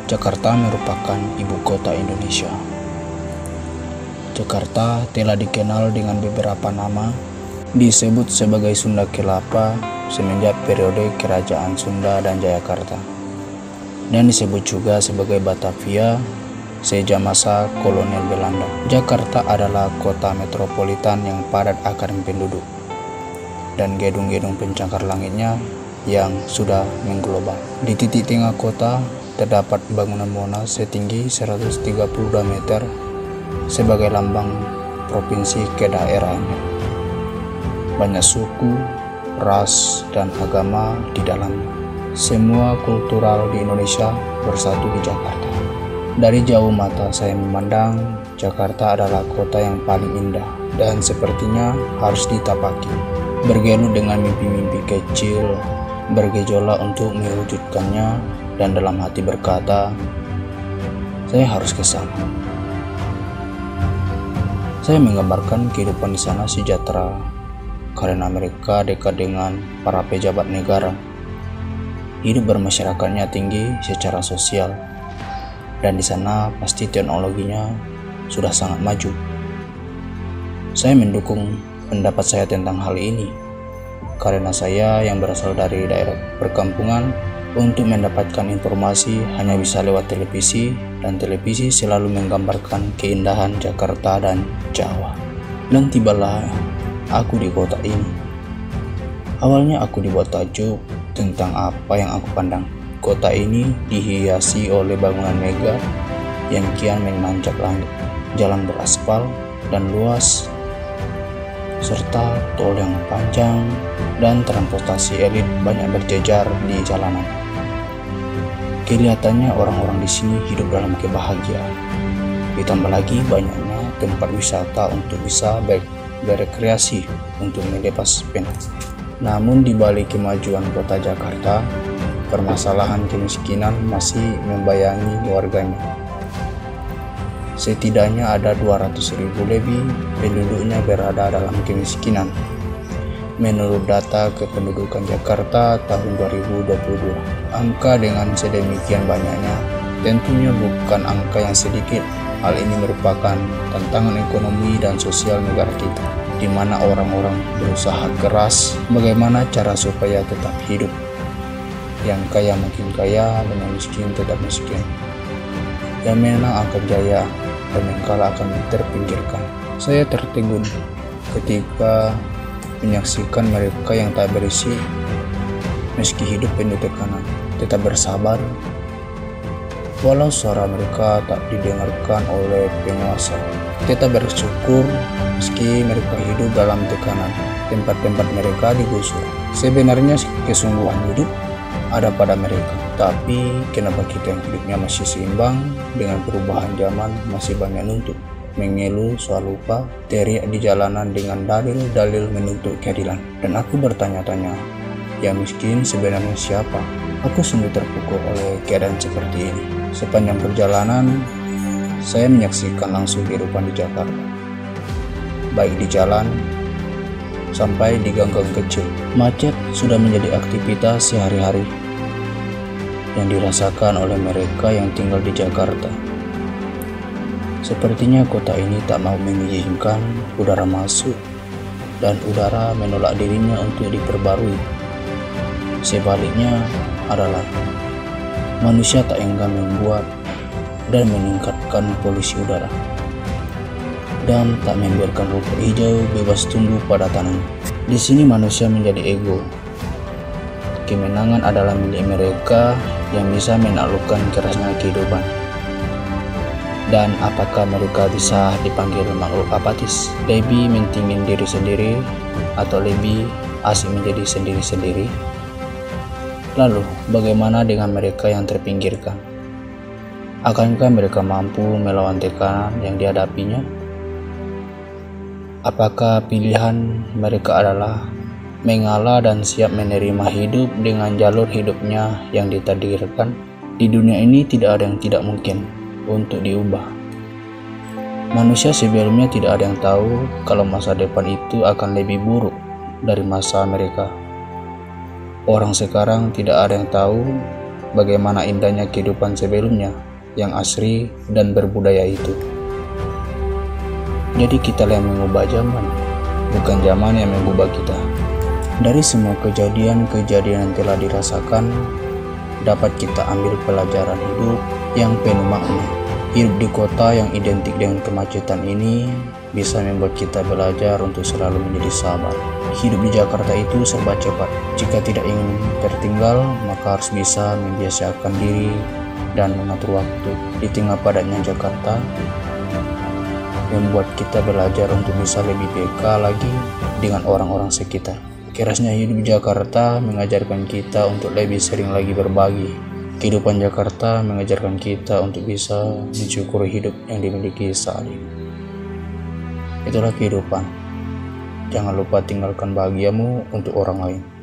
Jakarta merupakan ibu kota Indonesia. Jakarta telah dikenal dengan beberapa nama, disebut sebagai Sunda Kelapa semenjak periode Kerajaan Sunda dan Jayakarta, dan disebut juga sebagai Batavia sejak masa kolonial Belanda. Jakarta adalah kota metropolitan yang padat akan penduduk, dan gedung-gedung pencakar langitnya yang sudah mengglobal. Di titik tengah kota terdapat bangunan Monas setinggi 132 meter sebagai lambang provinsi kedaerahannya. Banyak suku, ras, dan agama di dalamnya. Semua kultural di Indonesia bersatu di Jakarta. Dari jauh mata saya memandang Jakarta adalah kota yang paling indah dan sepertinya harus ditapaki. Bergelut dengan mimpi-mimpi kecil, bergejolak untuk mewujudkannya, dan dalam hati berkata, saya harus ke sana. Saya menggambarkan kehidupan di sana sejahtera karena mereka dekat dengan para pejabat negara. Hidup bermasyarakatnya tinggi secara sosial, dan di sana pasti teknologinya sudah sangat maju. Saya mendukung pendapat saya tentang hal ini karena saya yang berasal dari daerah perkampungan, untuk mendapatkan informasi hanya bisa lewat televisi, dan televisi selalu menggambarkan keindahan Jakarta dan Jawa. Dan tibalah aku di kota ini. Awalnya aku dibuat takjub tentang apa yang aku pandang. Kota ini dihiasi oleh bangunan megah yang kian menanjak langit, jalan beraspal dan luas, serta tol yang panjang, dan transportasi elit banyak berjejar di jalanan. Kelihatannya orang-orang di sini hidup dalam kebahagiaan. Ditambah lagi banyaknya tempat wisata untuk bisa berrekreasi untuk melepas penat. Namun di balik kemajuan kota Jakarta, permasalahan kemiskinan masih membayangi warganya. Setidaknya ada 200.000 lebih penduduknya berada dalam kemiskinan, menurut data kependudukan Jakarta tahun 2022. Angka dengan sedemikian banyaknya tentunya bukan angka yang sedikit. Hal ini merupakan tantangan ekonomi dan sosial negara kita, di mana orang-orang berusaha keras bagaimana cara supaya tetap hidup. Yang kaya makin kaya dan yang miskin tetap miskin. Yang menang akan jaya dan yang kalah akan terpinggirkan. Saya tertegun ketika menyaksikan mereka yang tak berisi, meski hidup penuh tekanan, tetap bersabar walau suara mereka tak didengarkan oleh penguasa, tetap bersyukur meski mereka hidup dalam tekanan, tempat-tempat mereka digusur. Sebenarnya kesungguhan hidup ada pada mereka, tapi kenapa kita yang hidupnya masih seimbang dengan perubahan zaman masih banyak nuntut, mengeluh soal lupa, teriak di jalanan dengan dalil-dalil menuntut keadilan. Dan aku bertanya-tanya, yang miskin sebenarnya siapa? Aku sungguh terpukul oleh keadaan seperti ini. Sepanjang perjalanan, saya menyaksikan langsung kehidupan di Jakarta, baik di jalan sampai di gang-gang kecil. Macet sudah menjadi aktivitas sehari-hari yang dirasakan oleh mereka yang tinggal di Jakarta. Sepertinya kota ini tak mau mengizinkan udara masuk dan udara menolak dirinya untuk diperbarui. Sebaliknya adalah manusia tak enggan membuat dan meningkatkan polusi udara, dan tak membiarkan rumput hijau bebas tumbuh pada tanah. Di sini manusia menjadi ego. Kemenangan adalah milik mereka yang bisa menaklukkan kerasnya kehidupan. Dan apakah mereka bisa dipanggil makhluk apatis, lebih mentingin diri sendiri, atau lebih asik menjadi sendiri-sendiri? Lalu, bagaimana dengan mereka yang terpinggirkan? Akankah mereka mampu melawan tekanan yang dihadapinya? Apakah pilihan mereka adalah mengalah dan siap menerima hidup dengan jalur hidupnya yang ditakdirkan? Di dunia ini tidak ada yang tidak mungkin untuk diubah. Manusia sebelumnya tidak ada yang tahu kalau masa depan itu akan lebih buruk dari masa mereka. Orang sekarang tidak ada yang tahu bagaimana indahnya kehidupan sebelumnya yang asri dan berbudaya itu. Jadi kita yang mengubah zaman, bukan zaman yang mengubah kita. Dari semua kejadian-kejadian yang telah dirasakan, dapat kita ambil pelajaran hidup yang penuh makna. Hidup di kota yang identik dengan kemacetan ini bisa membuat kita belajar untuk selalu menjadi sabar. Hidup di Jakarta itu serba cepat. Jika tidak ingin tertinggal, maka harus bisa membiasakan diri dan mengatur waktu. Di tengah padatnya Jakarta, membuat kita belajar untuk bisa lebih peka lagi dengan orang-orang sekitar. Kerasnya hidup di Jakarta mengajarkan kita untuk lebih sering lagi berbagi. Kehidupan Jakarta mengajarkan kita untuk bisa mensyukuri hidup yang dimiliki saat ini. Itulah kehidupan. Jangan lupa tinggalkan bahagiamu untuk orang lain.